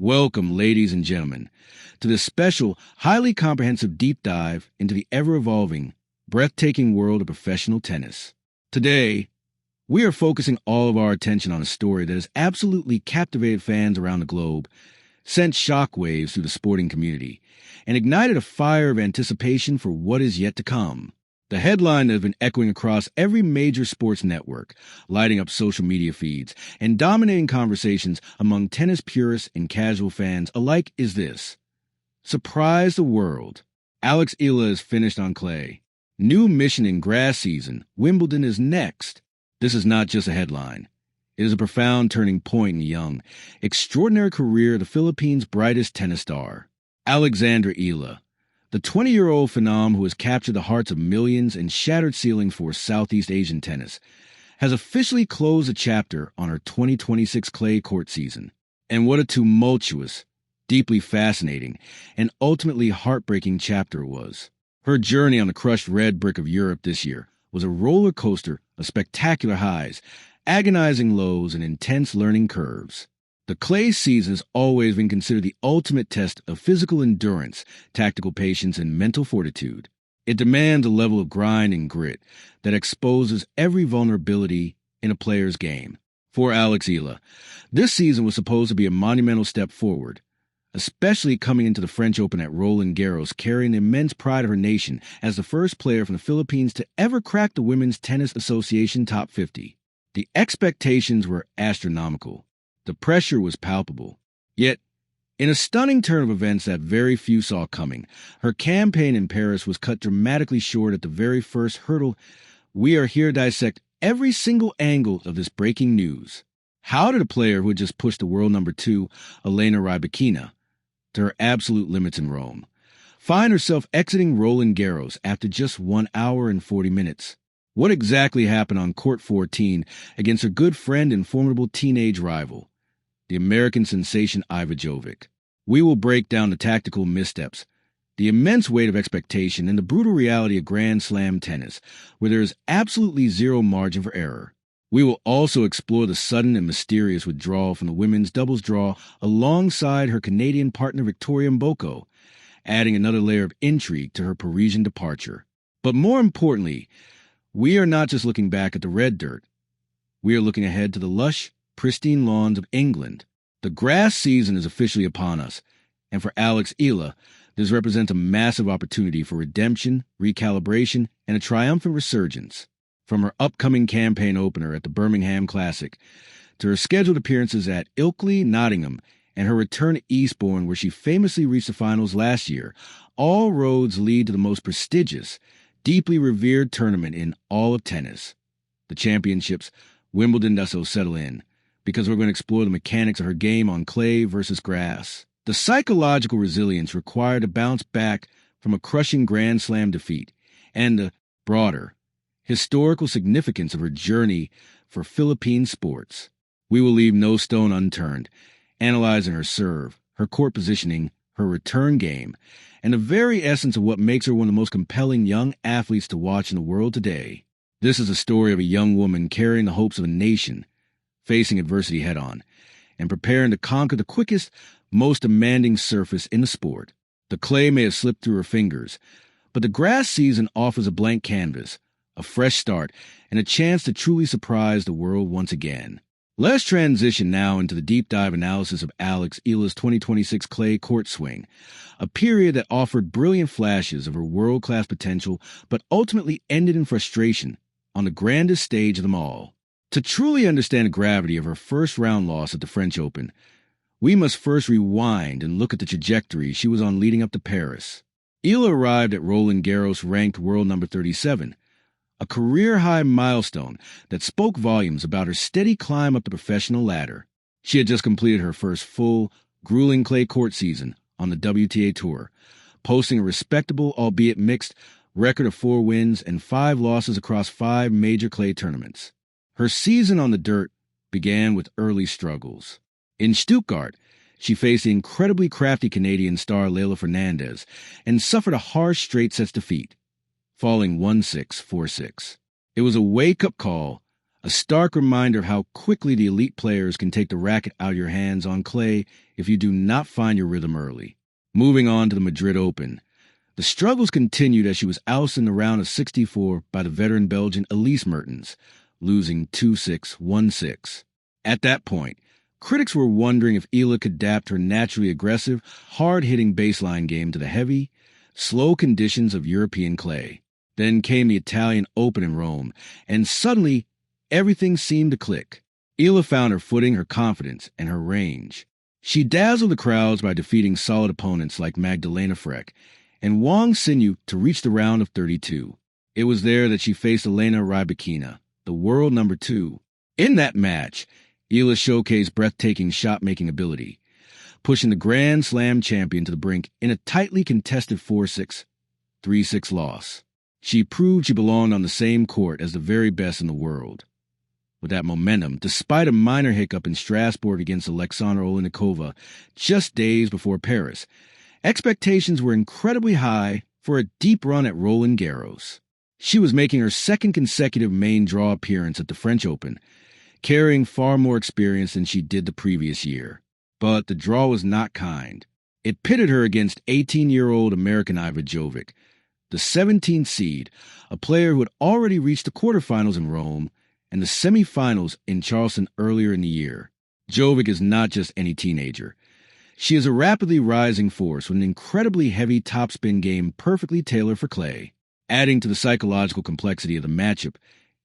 Welcome, ladies and gentlemen, to this special, highly comprehensive deep dive into the ever-evolving, breathtaking world of professional tennis. Today, we are focusing all of our attention on a story that has absolutely captivated fans around the globe, sent shockwaves through the sporting community, and ignited a fire of anticipation for what is yet to come. The headline that has been echoing across every major sports network, lighting up social media feeds, and dominating conversations among tennis purists and casual fans alike is this. Surprise the world. Alex Eala is finished on clay. New mission in grass season. Wimbledon is next. This is not just a headline. It is a profound turning point in the young, extraordinary career of the Philippines' brightest tennis star, Alexandra Eala. The 20-year-old phenom who has captured the hearts of millions and shattered ceilings for Southeast Asian tennis has officially closed a chapter on her 2026 clay court season. And what a tumultuous, deeply fascinating, and ultimately heartbreaking chapter it was. Her journey on the crushed red brick of Europe this year was a roller coaster of spectacular highs, agonizing lows, and intense learning curves. The clay season has always been considered the ultimate test of physical endurance, tactical patience, and mental fortitude. It demands a level of grind and grit that exposes every vulnerability in a player's game. For Alex Eala, this season was supposed to be a monumental step forward, especially coming into the French Open at Roland Garros, carrying the immense pride of her nation as the first player from the Philippines to ever crack the Women's Tennis Association Top 50. The expectations were astronomical. The pressure was palpable. Yet, in a stunning turn of events that very few saw coming, her campaign in Paris was cut dramatically short at the very first hurdle. We are here to dissect every single angle of this breaking news. How did a player who had just pushed the world number 2, Elena Rybakina, to her absolute limits in Rome, find herself exiting Roland Garros after just 1 hour and 40 minutes? What exactly happened on court 14 against her good friend and formidable teenage rival, the American sensation Iva Jovic? We will break down the tactical missteps, the immense weight of expectation, and the brutal reality of Grand Slam tennis, where there is absolutely zero margin for error. We will also explore the sudden and mysterious withdrawal from the women's doubles draw alongside her Canadian partner Victoria Mboko, adding another layer of intrigue to her Parisian departure. But more importantly, we are not just looking back at the red dirt. We are looking ahead to the lush, pristine lawns of England. The grass season is officially upon us, and for Alex Eala, this represents a massive opportunity for redemption, recalibration, and a triumphant resurgence. From her upcoming campaign opener at the Birmingham Classic, to her scheduled appearances at Ilkley, Nottingham, and her return to Eastbourne, where she famously reached the finals last year, all roads lead to the most prestigious, deeply revered tournament in all of tennis. The championships. Wimbledon does so settle in, because we're going to explore the mechanics of her game on clay versus grass. The psychological resilience required to bounce back from a crushing Grand Slam defeat, and the broader, historical significance of her journey for Philippine sports. We will leave no stone unturned, analyzing her serve, her court positioning, her return game, and the very essence of what makes her one of the most compelling young athletes to watch in the world today. This is a story of a young woman carrying the hopes of a nation, facing adversity head-on, and preparing to conquer the quickest, most demanding surface in the sport. The clay may have slipped through her fingers, but the grass season offers a blank canvas, a fresh start, and a chance to truly surprise the world once again. Let's transition now into the deep dive analysis of Alex Eala's 2026 clay court swing, a period that offered brilliant flashes of her world-class potential but ultimately ended in frustration on the grandest stage of them all. To truly understand the gravity of her first-round loss at the French Open, we must first rewind and look at the trajectory she was on leading up to Paris. Eala arrived at Roland Garros ranked world number 37, a career-high milestone that spoke volumes about her steady climb up the professional ladder. She had just completed her first full, grueling clay court season on the WTA Tour, posting a respectable, albeit mixed, record of 4 wins and 5 losses across 5 major clay tournaments. Her season on the dirt began with early struggles. In Stuttgart, she faced the incredibly crafty Canadian star Leylah Fernandez and suffered a harsh straight sets defeat, falling 1-6, 4-6. It was a wake-up call, A stark reminder of how quickly the elite players can take the racket out of your hands on clay if you do not find your rhythm early. Moving on to the Madrid Open. The struggles continued as she was ousted in the round of 64 by the veteran Belgian Elise Mertens, losing 2-6, 1-6. At that point, critics were wondering if Eala could adapt her naturally aggressive, hard-hitting baseline game to the heavy, slow conditions of European clay. Then came the Italian Open in Rome, and suddenly everything seemed to click. Eala found her footing, her confidence, and her range. She dazzled the crowds by defeating solid opponents like Magdalena Frech and Wang Xinyu to reach the round of 32. It was there that she faced Elena Rybakina, the world number 2. In that match, Eala showcased breathtaking shot-making ability, pushing the Grand Slam champion to the brink in a tightly contested 4-6, 3-6 loss. She proved she belonged on the same court as the very best in the world. With that momentum, despite a minor hiccup in Strasbourg against Alexandra Olenikova just days before Paris, expectations were incredibly high for a deep run at Roland Garros. She was making her second consecutive main draw appearance at the French Open, carrying far more experience than she did the previous year. But the draw was not kind. It pitted her against 18-year-old American Iva Jovic, the 17th seed, a player who had already reached the quarterfinals in Rome and the semifinals in Charleston earlier in the year. Jovic is not just any teenager. She is a rapidly rising force with an incredibly heavy topspin game perfectly tailored for clay. Adding to the psychological complexity of the matchup,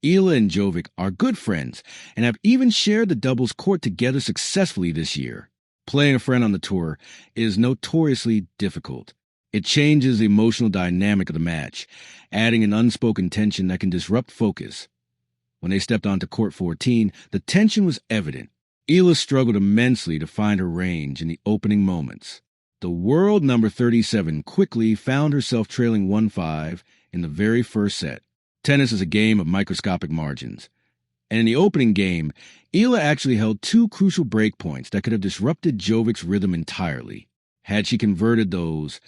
Eala and Jovic are good friends and have even shared the doubles court together successfully this year. Playing a friend on the tour is notoriously difficult. It changes the emotional dynamic of the match, adding an unspoken tension that can disrupt focus. When they stepped onto court 14, the tension was evident. Eala struggled immensely to find her range in the opening moments. The world number 37 quickly found herself trailing 1-5 in the very first set. Tennis is a game of microscopic margins. And in the opening game, Eala actually held 2 crucial break points that could have disrupted Jovic's rhythm entirely. Had she converted those,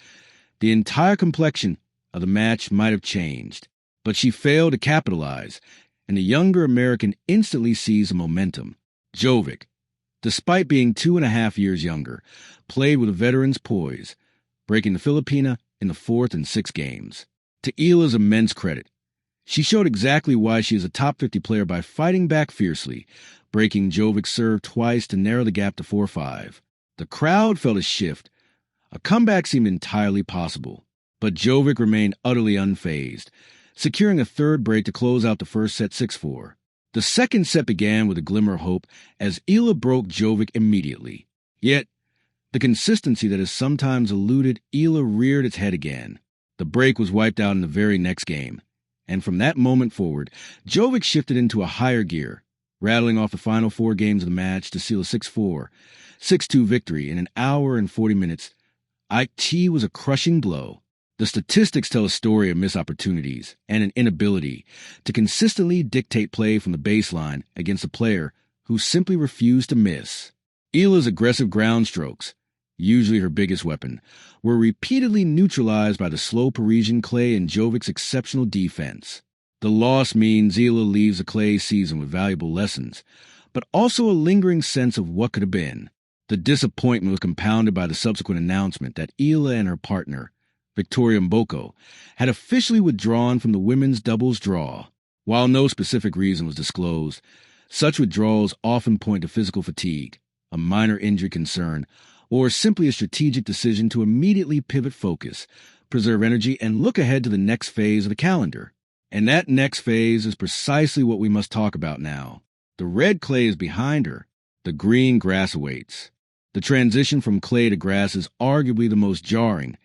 the entire complexion of the match might have changed. But she failed to capitalize, and the younger American instantly seized the momentum. Jovic, despite being 2.5 years younger, played with a veteran's poise, breaking the Filipina in the 4th and 6th games. To Eala's immense credit, she showed exactly why she is a top 50 player by fighting back fiercely, breaking Jovic's serve twice to narrow the gap to 4-5. The crowd felt a shift. A comeback seemed entirely possible, but Jovic remained utterly unfazed, securing a third break to close out the first set 6-4. The second set began with a glimmer of hope as Eala broke Jovic immediately. Yet, the consistency that has sometimes eluded Eala reared its head again. The break was wiped out in the very next game, and from that moment forward, Jovic shifted into a higher gear, rattling off the final 4 games of the match to seal a 6-4, 6-2 victory in an hour and 40 minutes. It was a crushing blow. The statistics tell a story of missed opportunities and an inability to consistently dictate play from the baseline against a player who simply refused to miss. Eala's aggressive ground strokes, usually her biggest weapon, were repeatedly neutralized by the slow Parisian clay and Jovic's exceptional defense. The loss means Eala leaves the clay season with valuable lessons, but also a lingering sense of what could have been. The disappointment was compounded by the subsequent announcement that Eala and her partner, Victoria Mboko, had officially withdrawn from the women's doubles draw. While no specific reason was disclosed, such withdrawals often point to physical fatigue, a minor injury concern, or simply a strategic decision to immediately pivot focus, preserve energy, and look ahead to the next phase of the calendar. And that next phase is precisely what we must talk about now. The red clay is behind her. The green grass awaits. The transition from clay to grass is arguably the most jarring,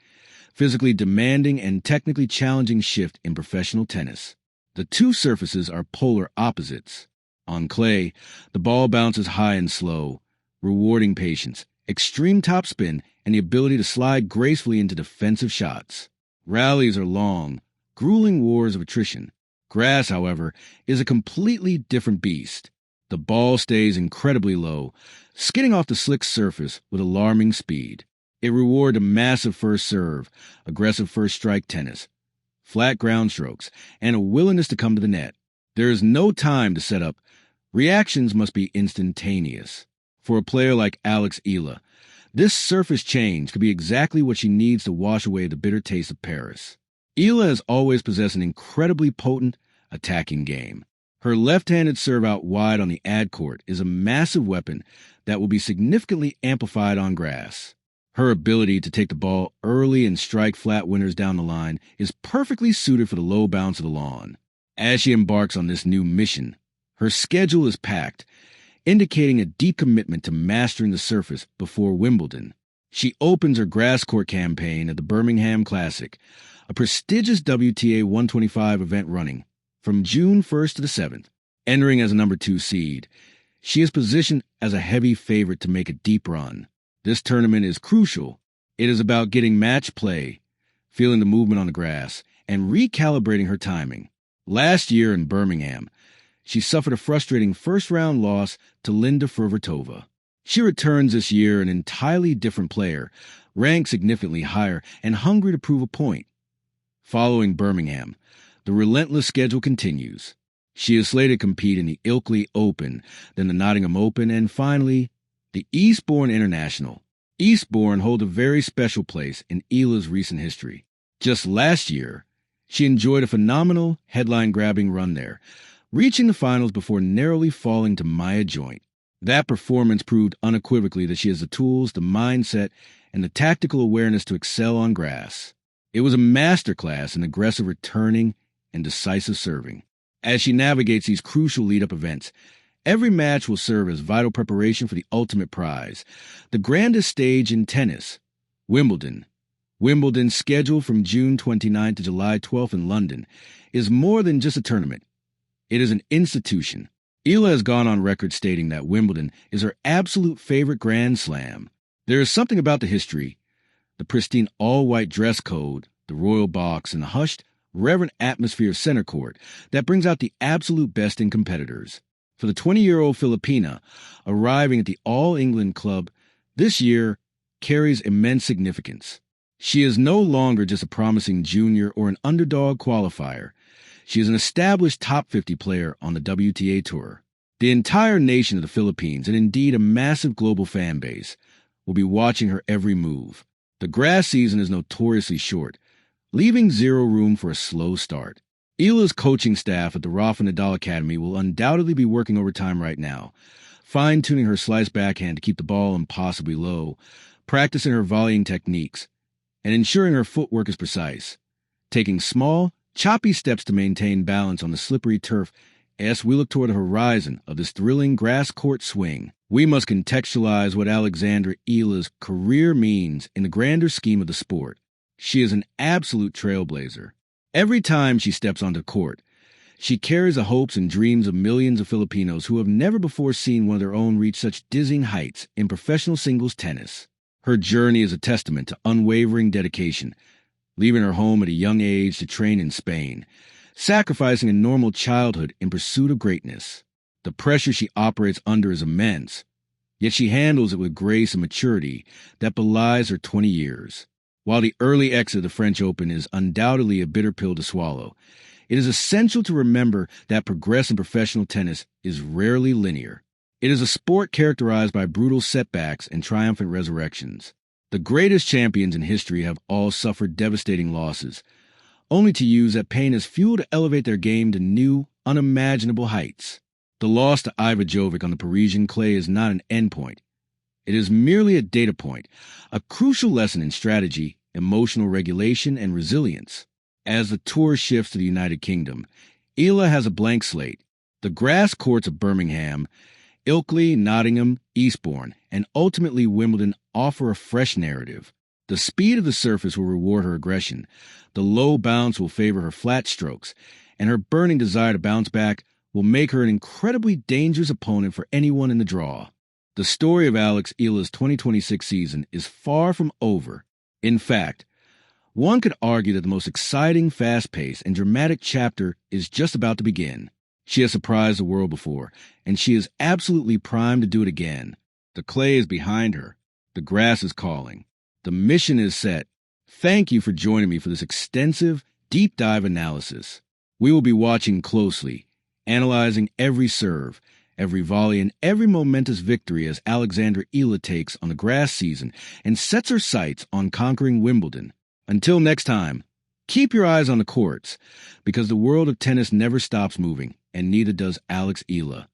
physically demanding, and technically challenging shift in professional tennis. The 2 surfaces are polar opposites. On clay, the ball bounces high and slow, rewarding patience, extreme topspin, and the ability to slide gracefully into defensive shots. Rallies are long, grueling wars of attrition. Grass, however, is a completely different beast. The ball stays incredibly low, skidding off the slick surface with alarming speed. It rewarded a massive first serve, aggressive first strike tennis, flat ground strokes, and a willingness to come to the net. There is no time to set up. Reactions must be instantaneous. For a player like Eala, this surface change could be exactly what she needs to wash away the bitter taste of Paris. Eala has always possessed an incredibly potent attacking game. Her left-handed serve out wide on the ad court is a massive weapon that will be significantly amplified on grass. Her ability to take the ball early and strike flat winners down the line is perfectly suited for the low bounce of the lawn. As she embarks on this new mission, her schedule is packed, indicating a deep commitment to mastering the surface before Wimbledon. She opens her grass court campaign at the Birmingham Classic, a prestigious WTA 125 event running from June 1st to the 7th. Entering as a number 2 seed, she is positioned as a heavy favorite to make a deep run. This tournament is crucial. It is about getting match play, feeling the movement on the grass, and recalibrating her timing. Last year in Birmingham, she suffered a frustrating first-round loss to Linda Fruhvirtova. She returns this year an entirely different player, ranked significantly higher and hungry to prove a point. Following Birmingham, the relentless schedule continues. She is slated to compete in the Ilkley Open, then the Nottingham Open, and finally, the Eastbourne International. Eastbourne hold a very special place in Eala's recent history. Just last year, she enjoyed a phenomenal headline-grabbing run there, reaching the finals before narrowly falling to Maya Joint. That performance proved unequivocally that she has the tools, the mindset, and the tactical awareness to excel on grass. It was a masterclass in aggressive returning and decisive serving. As she navigates these crucial lead-up events, every match will serve as vital preparation for the ultimate prize, the grandest stage in tennis, Wimbledon. Wimbledon's schedule from June 29 to July 12 in London is more than just a tournament. It is an institution. Eala has gone on record stating that Wimbledon is her absolute favorite Grand Slam. There is something about the history, the pristine all-white dress code, the royal box, and the hushed, reverent atmosphere of center court that brings out the absolute best in competitors. For the 20-year-old Filipina, arriving at the All-England club this year carries immense significance. She is no longer just a promising junior or an underdog qualifier. She is an established top 50 player on the WTA Tour. The entire nation of the Philippines, and indeed a massive global fan base, will be watching her every move. The grass season is notoriously short, leaving zero room for a slow start. Eala's coaching staff at the Rafa Nadal Academy will undoubtedly be working overtime right now, fine-tuning her slice backhand to keep the ball impossibly low, practicing her volleying techniques, and ensuring her footwork is precise, taking small, choppy steps to maintain balance on the slippery turf as we look toward the horizon of this thrilling grass court swing. We must contextualize what Alexandra Eala's career means in the grander scheme of the sport. She is an absolute trailblazer. Every time she steps onto court, she carries the hopes and dreams of millions of Filipinos who have never before seen one of their own reach such dizzying heights in professional singles tennis. Her journey is a testament to unwavering dedication, leaving her home at a young age to train in Spain, sacrificing a normal childhood in pursuit of greatness. The pressure she operates under is immense, yet she handles it with grace and maturity that belies her 20 years. While the early exit of the French Open is undoubtedly a bitter pill to swallow, it is essential to remember that progress in professional tennis is rarely linear. It is a sport characterized by brutal setbacks and triumphant resurrections. The greatest champions in history have all suffered devastating losses, only to use that pain as fuel to elevate their game to new, unimaginable heights. The loss to Iva Jovic on the Parisian clay is not an endpoint. It is merely a data point, a crucial lesson in strategy, emotional regulation, and resilience. As the tour shifts to the United Kingdom, Eala has a blank slate. The grass courts of Birmingham, Ilkley, Nottingham, Eastbourne, and ultimately Wimbledon offer a fresh narrative. The speed of the surface will reward her aggression, the low bounce will favor her flat strokes, and her burning desire to bounce back will make her an incredibly dangerous opponent for anyone in the draw. The story of Alex Eala's 2026 season is far from over. In fact, one could argue that the most exciting, fast-paced, and dramatic chapter is just about to begin. She has surprised the world before, and she is absolutely primed to do it again. The clay is behind her. The grass is calling. The mission is set. Thank you for joining me for this extensive, deep dive analysis. We will be watching closely, analyzing every serve, every volley, and every momentous victory as Alexandra Eala takes on the grass season and sets her sights on conquering Wimbledon. Until next time, keep your eyes on the courts, because the world of tennis never stops moving, and neither does Alex Eala.